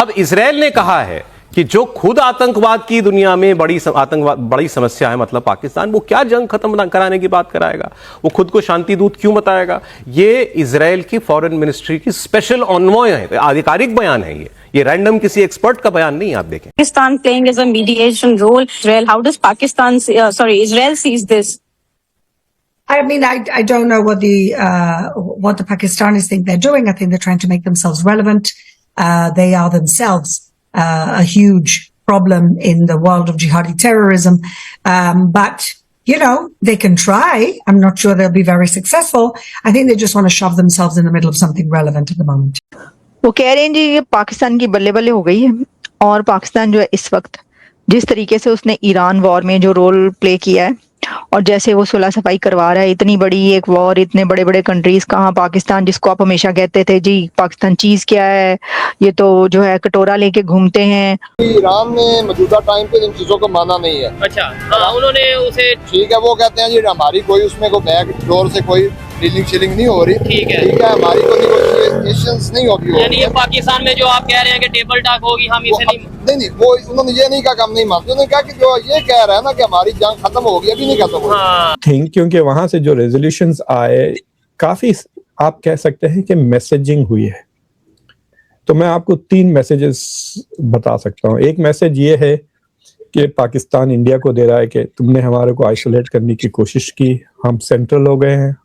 अब इजराइल ने कहा है कि जो खुद आतंकवाद की दुनिया में बड़ी समस्या है, मतलब पाकिस्तान, वो क्या जंग खत्म कराने की बात कराएगा, वो खुद को शांति दूत क्यों बताएगा। ये इजराइल की फॉरेन मिनिस्ट्री की स्पेशल ऑनवॉय है, आधिकारिक बयान है ये रैंडम किसी एक्सपर्ट का बयान नहीं। आप देखें, Pakistan playing as a mediation role. Israel, how does Israel sees this? I mean, I don't know what the Pakistanis think they're doing. I think they're trying to make themselves relevant. They are themselves a huge problem in the world of jihadi terrorism. But, you know, they can try. I'm not sure they'll be very successful. I think they just want to shove themselves in the middle of something relevant at the moment. वो कह रहे हैं जी ये पाकिस्तान की बल्ले बल्ले हो गई है, और पाकिस्तान जो है इस वक्त जिस तरीके से उसने ईरान वॉर में जो रोल प्ले किया है और जैसे वो सुलह सफाई करवा रहा है, इतनी बड़ी एक वॉर, इतने बड़े बड़े कंट्रीज, कहाँ पाकिस्तान, जिसको आप हमेशा कहते थे जी पाकिस्तान चीज क्या है, ये तो जो है कटोरा लेके घूमते हैं। ईरान ने मौजूदा टाइम पे इन चीजों को माना नहीं है। अच्छा, हाँ, उन्होंने उसे ठीक है, वो कहते हैं जी हमारी कोई उसमें को बैक डोर से कोई डीलिंग शीलिंग नहीं हो रही। ठीक है, हमारी कोई नेगोशिएशंस नहीं होगी। यानी ये पाकिस्तान में जो आप कह रहे हैं कि टेबल टॉक होगी, हम इसे नहीं, वो उन्होंने ये नहीं कहा, हम नहीं मानते। उन्होंने कहा कि जो ये कह रहा है ना कि हमारी जंग खत्म होगी, अभी नहीं खत्म होगी। हाँ। क्योंकि वहां से जो रेजोल्यूशंस आए, काफी आप कह सकते हैं कि मैसेजिंग हुई है। तो मैं आपको 3 मैसेजेस बता सकता हूँ। एक मैसेज ये है कि पाकिस्तान इंडिया को दे रहा है कि तुमने हमारे को आइसोलेट करने की कोशिश की, हम सेंट्रल हो गए हैं,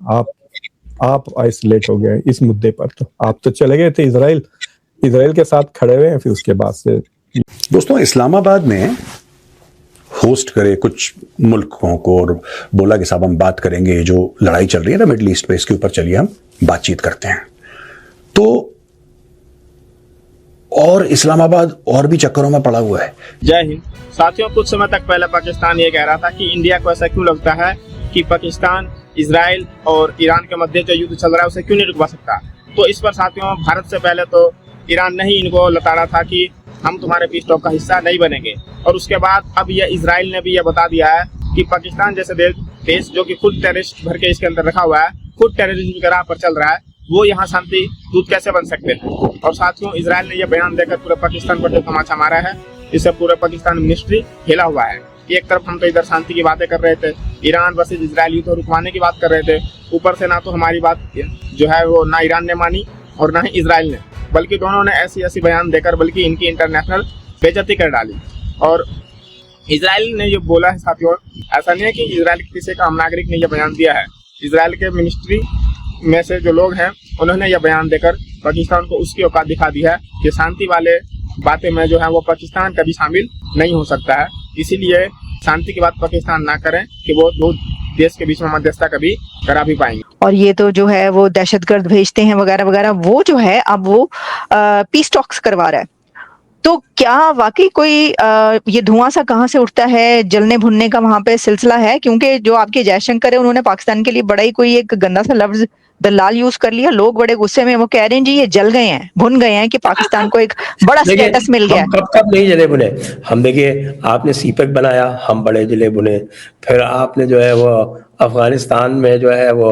आप आइसोलेट हो गए इस मुद्दे पर। तो आप तो चले गए थे इजराइल के साथ खड़े हुए हैं, फिर उसके बाद से। दोस्तों, इस्लामाबाद में होस्ट करे कुछ मुल्कों को और बोला कि साहब हम बात करेंगे, जो लड़ाई चल रही है ना मिडल ईस्ट पे, इसके ऊपर चलिए हम बातचीत करते हैं। तो और इस्लामाबाद और भी चक्करों में पड़ा हुआ है। जय हिंद साथियों, कुछ समय तक पहले पाकिस्तान ये कह रहा था कि इंडिया को ऐसा क्यों लगता है कि पाकिस्तान इजराइल और ईरान के मध्य जो युद्ध चल रहा है उसे क्यों नहीं रुकवा सकता। तो इस पर साथियों, भारत से पहले तो ईरान ने ही इनको लताड़ा था कि हम तुम्हारे पीस टॉक का हिस्सा नहीं बनेंगे, और उसके बाद अब ये इजराइल ने भी ये बता दिया है कि पाकिस्तान जैसे देश जो कि खुद टेररिस्ट भर के इसके अंदर रखा हुआ है, खुद टेररिज्म के राह पर चल रहा है, वो यहाँ शांति दूत कैसे बन सकते हैं। और साथियों, इजराइल ने यह बयान देकर पूरे पाकिस्तान पर जो तमाचा मारा है, इससे पूरे पाकिस्तान मिनिस्ट्री हिला हुआ है। एक तरफ हम तो इधर शांति की बातें कर रहे थे, ईरान वर्सेज इजराइल युद्ध रुकवाने की बात कर रहे थे, ऊपर से ना तो हमारी बात जो है वो ना ईरान ने मानी और ना ही इजराइल ने, बल्कि दोनों ने ऐसी बयान देकर बल्कि इनकी इंटरनेशनल बेइज्जती कर डाली। और इजराइल ने जो बोला है साथियों, ऐसा नहीं है कि इजराइल के किसी का आम नागरिक ने यह बयान दिया है। इजराइल के मिनिस्ट्री में से जो लोग हैं उन्होंने यह बयान देकर पाकिस्तान को उसकी औकात दिखा दी है कि शांति वाले बातें में जो है वो पाकिस्तान कभी शामिल नहीं हो सकता है। इसीलिए शांति की बात पाकिस्तान ना करें कि वो दो देश के बीच में मध्यस्थता कभी करा भी पाएंगे। और ये तो जो है वो दहशतगर्द भेजते हैं वगैरह वगैरह, वो जो है अब वो पीस टॉक्स करवा रहा है। तो क्या वाकई कोई ये धुआं सा कहाँ से उठता है, जलने भुनने का वहां पे सिलसिला है? क्योंकि जो आपके जयशंकर है उन्होंने पाकिस्तान के लिए बड़ा ही कोई एक गंदा सा लफ्ज दलाल यूज कर लिया। लोग बड़े गुस्से में वो कह रहे हैं जी ये जल गए हैं, भुन गए हैं, कि पाकिस्तान को एक बड़ा स्टेटस मिल गया। कब नहीं जले भुने हम? देखिए, आपने सीपेक बनाया, हम बड़े जले भुने। फिर आपने जो है वो अफगानिस्तान में जो है वो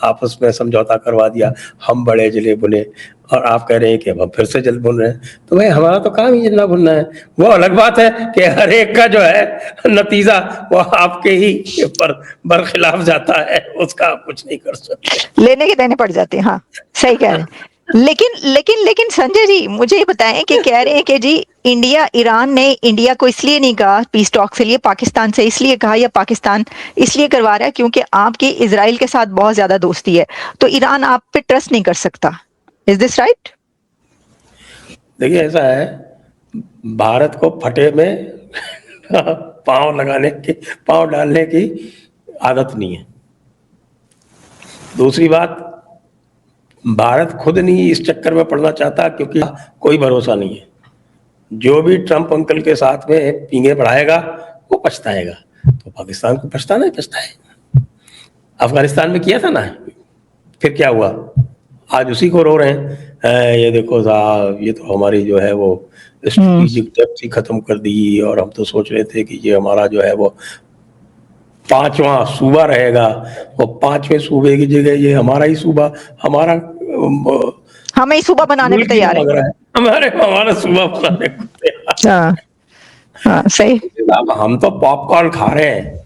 आपस में समझौता करवा दिया, हम बड़े जले भुने। और आप कह रहे हैं कि हम फिर से जल भुन रहे हैं। तो भाई हमारा तो काम ही जलना भुनना है। वो अलग बात है कि हर एक का जो है नतीजा वो आपके ही बरखिलाफ जाता है, उसका आप कुछ नहीं कर सकते, लेने के देने पड़ जाते हैं। हाँ, सही कह रहे हैं। लेकिन संजय जी मुझे ये बताएं कि कह रहे हैं कि जी ईरान ने इंडिया को इसलिए नहीं कहा पीस टॉक के लिए, पाकिस्तान से इसलिए कहा, या पाकिस्तान इसलिए करवा रहा है क्योंकि आपकी इजराइल के साथ बहुत ज्यादा दोस्ती है, तो ईरान आप पे ट्रस्ट नहीं कर सकता। Is this right? देखिए, ऐसा है, भारत को फटे में पांव डालने की आदत नहीं है। दूसरी बात, भारत खुद नहीं इस चक्कर में पड़ना चाहता, क्योंकि कोई भरोसा नहीं है। जो भी ट्रंप अंकल के साथ में पींगे बढ़ाएगा वो पछताएगा। तो पाकिस्तान को पछताना ही पछताएगा। अफगानिस्तान में किया था ना, फिर क्या हुआ? आज उसी को रो रहे हैं, ये देखो साहब, ये तो हमारी जो है वो स्ट्रेटेजिक डेप्थ ही खत्म कर दी, और हम तो सोच रहे थे कि ये हमारा जो है वो 5वां सूबा रहेगा, वो 5वें सूबे की जगह ये हमारा ही सूबा, हमें ही सूबा बनाने पे तैयार है। हमारा सुबह फलाने कुत्ते। हाँ हाँ सही। अब हम तो पॉपकॉर्न खा रहे हैं,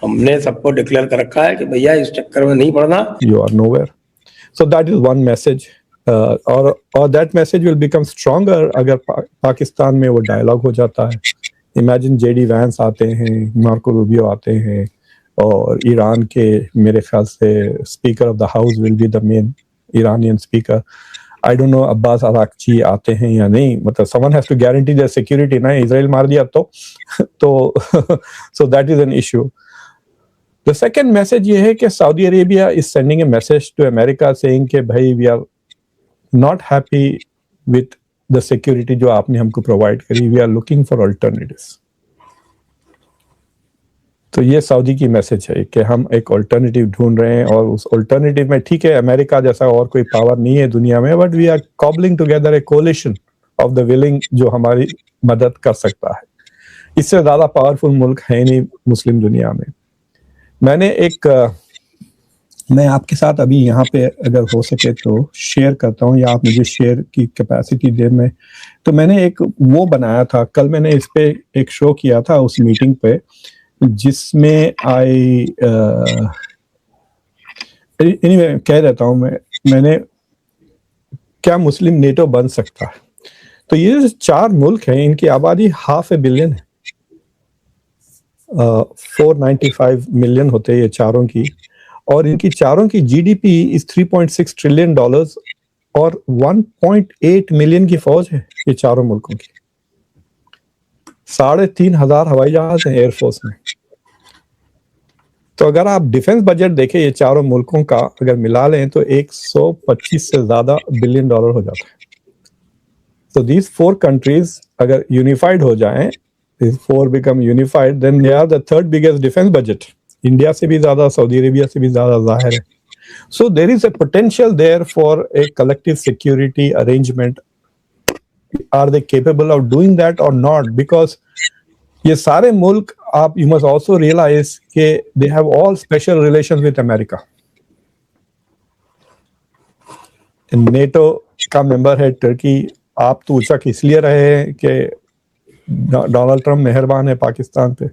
हमने सबको डिक्लेयर कर रखा है कि भैया इस चक्कर में नहीं पड़ना। You are nowhere. So that is one message. और that message will become stronger अगर पाकिस्तान में वो डायलॉग हो जाता है। Imagine JD Vance आते हैं, मार्को रूबियो आते हैं, और ईरान के मेरे ख्याल से speaker of the house will be the main Iranian speaker. I don't know Abbas Araghchi आते हैं या नहीं, मतलब someone has to guarantee their security ना, इजराइल मार दिया तो so that is an issue. The second message ये है कि Saudi Arabia is sending a message to America saying कि भाई we are not happy with the security जो आपने हमको provide करी, we are looking for alternatives. तो ये सऊदी की मैसेज है कि हम एक ऑल्टरनेटिव ढूंढ रहे हैं, और उस ऑल्टरनेटिव में ठीक है अमेरिका जैसा और कोई पावर नहीं है दुनिया में, but we are cobbling together a coalition of the willing जो हमारी मदद कर सकता है। इससे ज्यादा पावरफुल मुल्क है नहीं मुस्लिम दुनिया में। मैं आपके साथ अभी यहाँ पे अगर हो सके तो शेयर करता हूँ, या आप मुझे शेयर की कैपेसिटी दे। मैं तो मैंने एक वो बनाया था, कल मैंने इस पे एक शो किया था उस मीटिंग पे, जिसमें anyway, कह देता हूँ मैंने क्या मुस्लिम नेटो बन सकता है। तो ये 4 मुल्क हैं, इनकी आबादी 500 मिलियन है, 495 मिलियन होते हैं ये चारों की, और इनकी चारों की जीडीपी इस $3.6 ट्रिलियन, और 1.8 मिलियन की फौज है ये चारों मुल्कों की। 3,500 हवाई जहाज हैं एयरफोर्स में। तो अगर आप डिफेंस बजट देखें ये चारों मुल्कों का, अगर मिला लें तो 125 से ज्यादा बिलियन डॉलर हो जाता है। तो दीज 4 कंट्रीज अगर यूनिफाइड हो जाएं, these 4 become unified, then they are the 3rd biggest defense budget. India से भी ज्यादा, सऊदी अरेबिया से भी ज्यादा जाहिर है। So there is a potential there for a collective security arrangement. Are they capable of doing that or not? Because ये सारे मुल्क, आप you must also realize कि they have all special relations with America. NATO का member है Turkey. आप तो उचक इसलिए रहे हैं कि डोनाल्ड ट्रम्प मेहरबान है पाकिस्तान पे।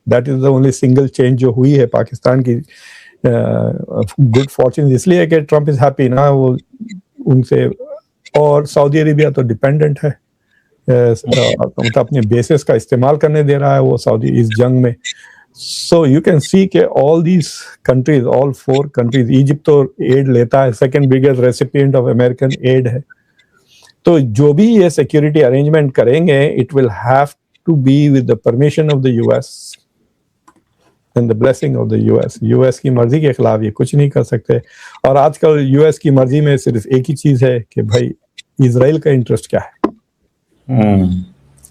That is the only single change जो हुई है पाकिस्तान की गुड फॉर्चून, इसलिए कि ट्रम्प इज हैप्पी ना वो उनसे। और सऊदी अरेबिया तो डिपेंडेंट है, मतलब अपने बेसिस का इस्तेमाल करने दे रहा है वो सऊदी इस जंग में। सो यू कैन सी के all these countries, all 4 countries, Egypt तो एड लेता है, second biggest recipient of American aid है। तो जो भी ये सिक्योरिटी अरेंजमेंट करेंगे, it will have to be with the permission of the US and the blessing of the US. US की मर्जी के खिलाफ ये कुछ नहीं कर सकते। और आजकल यूएस की मर्जी में सिर्फ एक ही चीज है कि भाई इजराइल का इंटरेस्ट क्या है।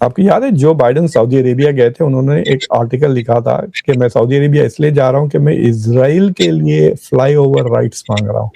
आपको याद है जो बाइडेन सऊदी अरेबिया गए थे, उन्होंने एक आर्टिकल लिखा था कि मैं सऊदी अरेबिया इसलिए जा रहा हूं कि मैं इजराइल के लिए फ्लाई ओवर राइट्स मांग रहा हूं।